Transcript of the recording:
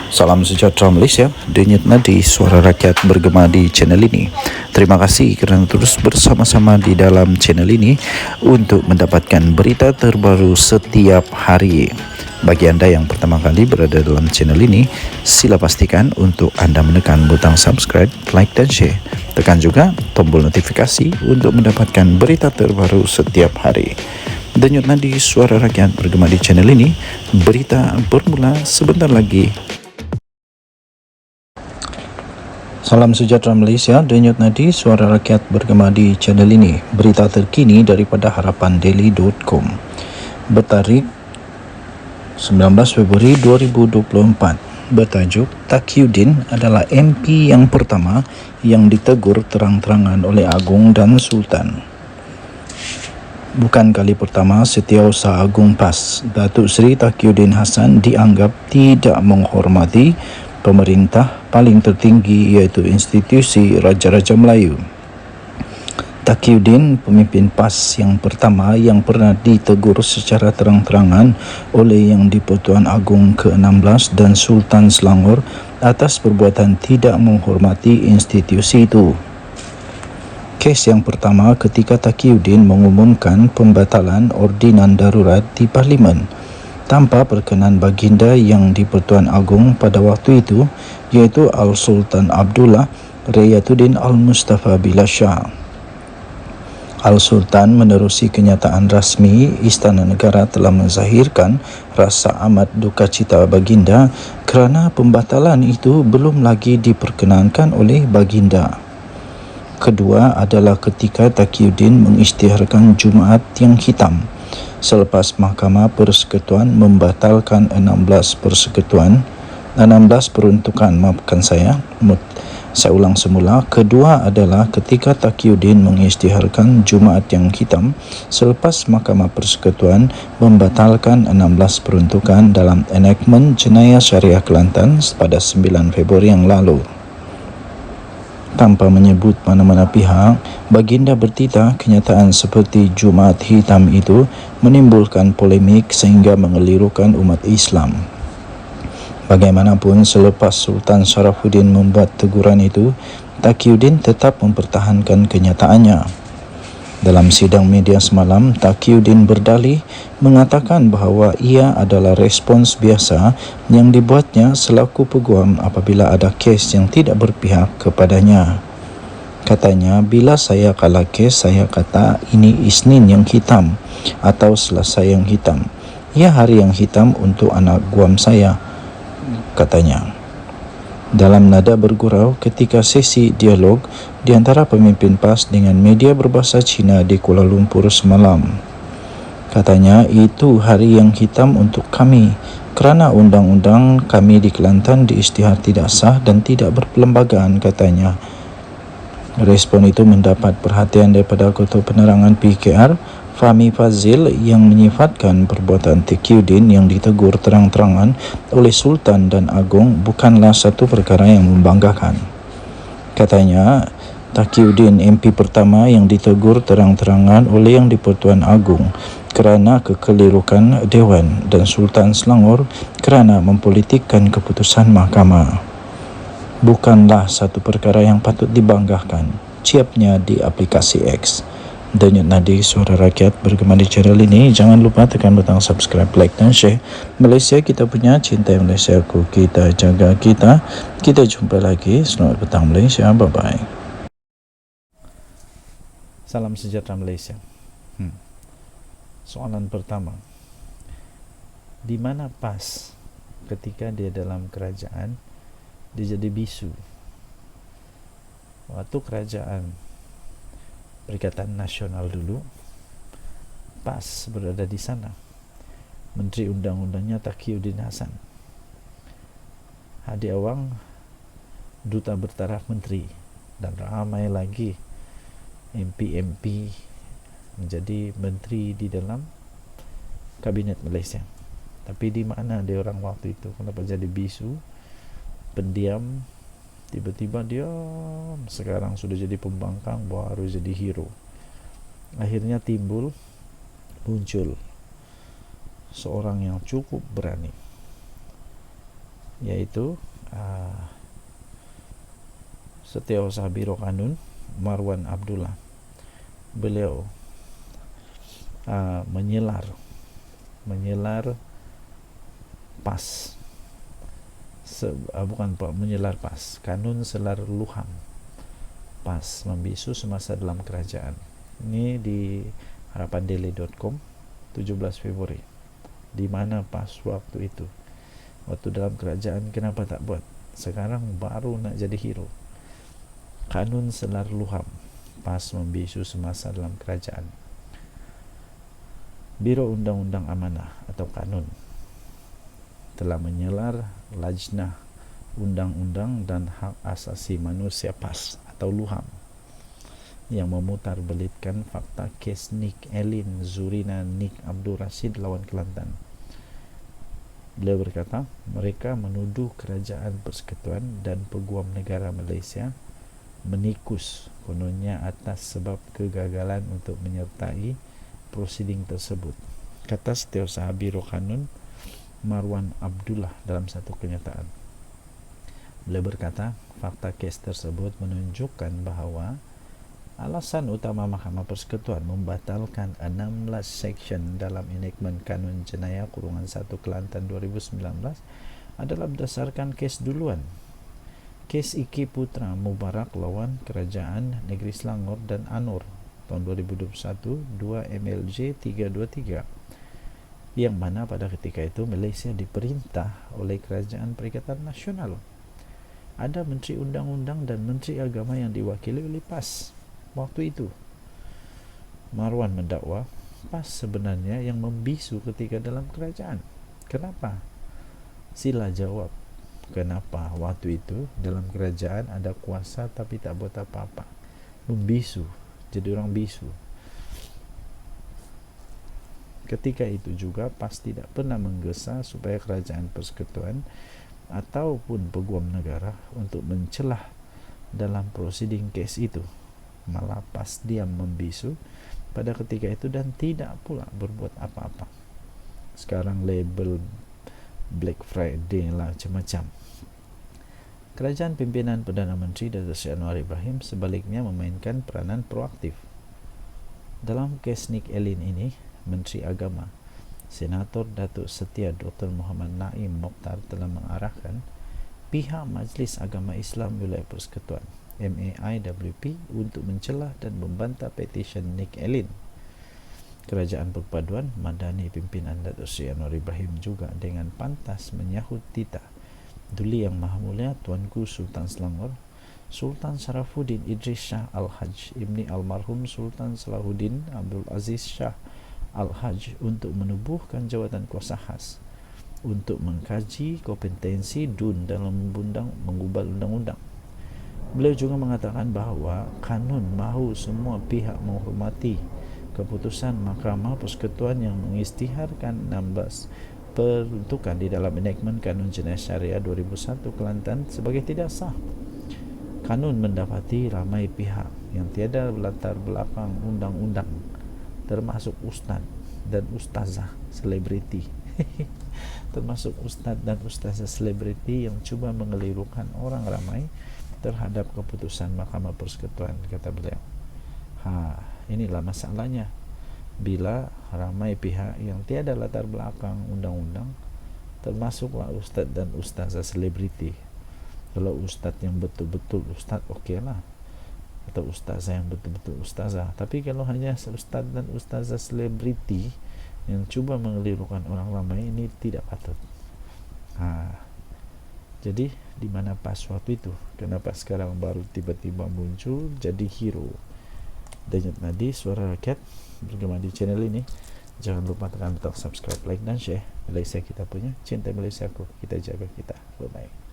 Salam sejahtera Malaysia, denyut nadi suara rakyat bergema di channel ini. Terima kasih kerana terus bersama-sama di dalam channel ini untuk mendapatkan berita terbaru setiap hari. Bagi anda yang pertama kali berada dalam channel ini, sila pastikan untuk anda menekan butang subscribe, like dan share. Tekan juga tombol notifikasi untuk mendapatkan berita terbaru setiap hari. Denyut nadi suara rakyat bergema di channel ini, berita bermula sebentar lagi. Salam sejahtera Malaysia, denyut nadi suara rakyat bergema di channel ini. Berita terkini daripada harapandaily.com. Bertarikh 19 Februari 2024. Bertajuk, Taqiyuddin adalah MP yang pertama yang ditegur terang-terangan oleh Agung dan Sultan. Bukan kali pertama Setiausaha Agung PAS, Datuk Seri Taqiyuddin Hassan dianggap tidak menghormati pemerintah paling tertinggi iaitu institusi Raja-Raja Melayu. Taqiyuddin, pemimpin PAS yang pertama yang pernah ditegur secara terang-terangan oleh Yang di-Pertuan Agong ke-16 dan Sultan Selangor atas perbuatan tidak menghormati institusi itu. Kes yang pertama ketika Taqiyuddin mengumumkan pembatalan ordinan darurat di Parlimen tanpa perkenan baginda Yang di-Pertuan Agong pada waktu itu, iaitu Al-Sultan Abdullah Rayatuddin Al-Mustafa Billah Shah. Al-Sultan menerusi kenyataan rasmi Istana Negara telah menzahirkan rasa amat duka cita baginda kerana pembatalan itu belum lagi diperkenankan oleh baginda. Kedua adalah ketika Taqiyuddin mengisytiharkan Jumaat yang hitam selepas Mahkamah Persekutuan membatalkan 16 peruntukan. Saya ulang semula. Kedua adalah ketika Taqiyuddin mengisytiharkan Jumaat yang hitam selepas Mahkamah Persekutuan membatalkan 16 peruntukan dalam enactment Jenayah Syariah Kelantan pada 9 Februari yang lalu. Tanpa menyebut mana-mana pihak, baginda bertitah kenyataan seperti Jumaat hitam itu menimbulkan polemik sehingga mengelirukan umat Islam. Bagaimanapun, selepas Sultan Sharafuddin membuat teguran itu, Taqiyuddin tetap mempertahankan kenyataannya. Dalam sidang media semalam, Taqiyuddin berdalih mengatakan bahawa ia adalah respons biasa yang dibuatnya selaku peguam apabila ada kes yang tidak berpihak kepadanya. Katanya, bila saya kalah kes, saya kata ini Isnin yang hitam atau Selasa yang hitam. Ia hari yang hitam untuk anak guam saya, katanya. Dalam nada bergurau ketika sesi dialog di antara pemimpin PAS dengan media berbahasa Cina di Kuala Lumpur semalam. Katanya, itu hari yang hitam untuk kami kerana undang-undang kami di Kelantan diisytihar tidak sah dan tidak berperlembagaan, katanya. Respon itu mendapat perhatian daripada Ketua Penerangan PKR Fahmi Fazil yang menyifatkan perbuatan Taqiyuddin yang ditegur terang-terangan oleh Sultan dan Agong bukanlah satu perkara yang membanggakan. Katanya, Taqiyuddin MP pertama yang ditegur terang-terangan oleh Yang di-Pertuan Agong kerana kekelirukan Dewan dan Sultan Selangor kerana mempolitikkan keputusan mahkamah. Bukanlah satu perkara yang patut dibanggakan, ciapnya di aplikasi X. Denyut nadi suara rakyat bergema di channel ini. Jangan lupa tekan butang subscribe, like dan share. Malaysia kita punya, cinta Malaysia ku kita, jaga kita. Kita jumpa lagi. Selamat petang Malaysia. Bye bye. Salam sejahtera Malaysia. Soalan pertama, di mana PAS ketika dia dalam kerajaan dia jadi bisu? Waktu kerajaan Perikatan Nasional dulu, PAS berada di sana. Menteri Undang-Undangnya Taqiyuddin Hassan. Hadi Awang duta bertaraf menteri, dan ramai lagi MP-MP menjadi menteri di dalam Kabinet Malaysia. Tapi di mana dia orang waktu itu? Kenapa jadi bisu, pendiam, tiba-tiba diam, sekarang sudah jadi pembangkang, baru jadi hero. Akhirnya muncul seorang yang cukup berani, yaitu Setiausaha Biro Kanun Marwan Abdullah. Beliau menyelar PAS, menyelar PAS, Kanun Selar Luham PAS, membisu semasa dalam kerajaan. Ini di harapandaily.com 17 Februari. Di mana PAS waktu itu? Waktu dalam kerajaan kenapa tak buat? Sekarang baru nak jadi hero. Kanun Selar Luham PAS membisu semasa dalam kerajaan. Biro Undang-Undang Amanah atau Kanun telah menyelar Lajnah Undang-Undang dan Hak Asasi Manusia PAS atau Luham yang memutar belitkan fakta kes Nik Elin Zurina Nik Abdul Rashid lawan Kelantan. Beliau berkata, mereka menuduh Kerajaan Persekutuan dan Peguam Negara Malaysia menikus kononnya atas sebab kegagalan untuk menyertai prosiding tersebut, kata Setiausaha Biro Kanun Marwan Abdullah dalam satu kenyataan. Beliau berkata, fakta kes tersebut menunjukkan bahawa alasan utama Mahkamah Persekutuan membatalkan 16 seksyen dalam enactment Kanun Jenayah Kurungan 1 Kelantan 2019 adalah berdasarkan kes duluan, kes Iki Putra Mubarak lawan Kerajaan Negeri Selangor dan Anur tahun 2021 2 MLJ 323, yang mana pada ketika itu Malaysia diperintah oleh Kerajaan Perikatan Nasional. Ada Menteri Undang-Undang dan Menteri Agama yang diwakili oleh PAS waktu itu. Marwan mendakwa PAS sebenarnya yang membisu ketika dalam kerajaan. Kenapa? Sila jawab. Kenapa waktu itu dalam kerajaan ada kuasa tapi tak buat apa-apa? Membisu, jadi orang bisu. Ketika itu juga PAS tidak pernah menggesa supaya Kerajaan Persekutuan ataupun Peguam Negara untuk mencelah dalam prosiding kes itu. Malah PAS diam membisu pada ketika itu dan tidak pula berbuat apa-apa. Sekarang label Black Friday lah macam-macam. Kerajaan pimpinan Perdana Menteri Datuk Seri Anwar Ibrahim sebaliknya memainkan peranan proaktif. Dalam kes Nik Elin ini, Menteri Agama Senator Datuk Setia Dr. Muhammad Naim Mokhtar telah mengarahkan pihak Majlis Agama Islam Wilayah Persekutuan MAIWP untuk mencelah dan membantah petisyen Nik Elin. Kerajaan Perpaduan Madani pimpinan Datuk Seri Anwar Ibrahim juga dengan pantas menyahut titah Duli Yang Maha Mulia Tuanku Sultan Selangor Sultan Sharafuddin Idris Shah Al-Haj Ibni Almarhum Sultan Salahuddin Abdul Aziz Shah Al-Haj untuk menubuhkan jawatan kuasa khas untuk mengkaji kompetensi DUN dalam mengubah undang-undang. Beliau juga mengatakan bahawa kanun mahu semua pihak menghormati keputusan Mahkamah Persekutuan yang mengisytiharkan 16 peruntukan di dalam enactment Kanun Jenayah Syariah 2001 Kelantan sebagai tidak sah. Kanun mendapati ramai pihak yang tiada latar belakang undang-undang, termasuk ustaz dan ustazah selebriti termasuk ustaz dan ustazah selebriti yang cuba mengelirukan orang ramai terhadap keputusan Mahkamah Persekutuan, kata beliau. Inilah masalahnya. Bila ramai pihak yang tiada latar belakang undang-undang, termasuklah ustaz dan ustazah selebriti. Kalau ustaz yang betul-betul ustaz, okeylah, atau ustazah yang betul-betul ustazah. Tapi kalau hanya ustaz dan ustazah selebriti yang cuba mengelirukan orang ramai, ini tidak patut. Jadi di mana PAS waktu itu? Kenapa sekarang baru tiba-tiba muncul jadi hero? Denyut nadi suara rakyat bergema di channel ini. Jangan lupa tekan tombol subscribe, like dan share. Malaysia kita punya, cinta Malaysia aku, kita jaga kita. Bye bye.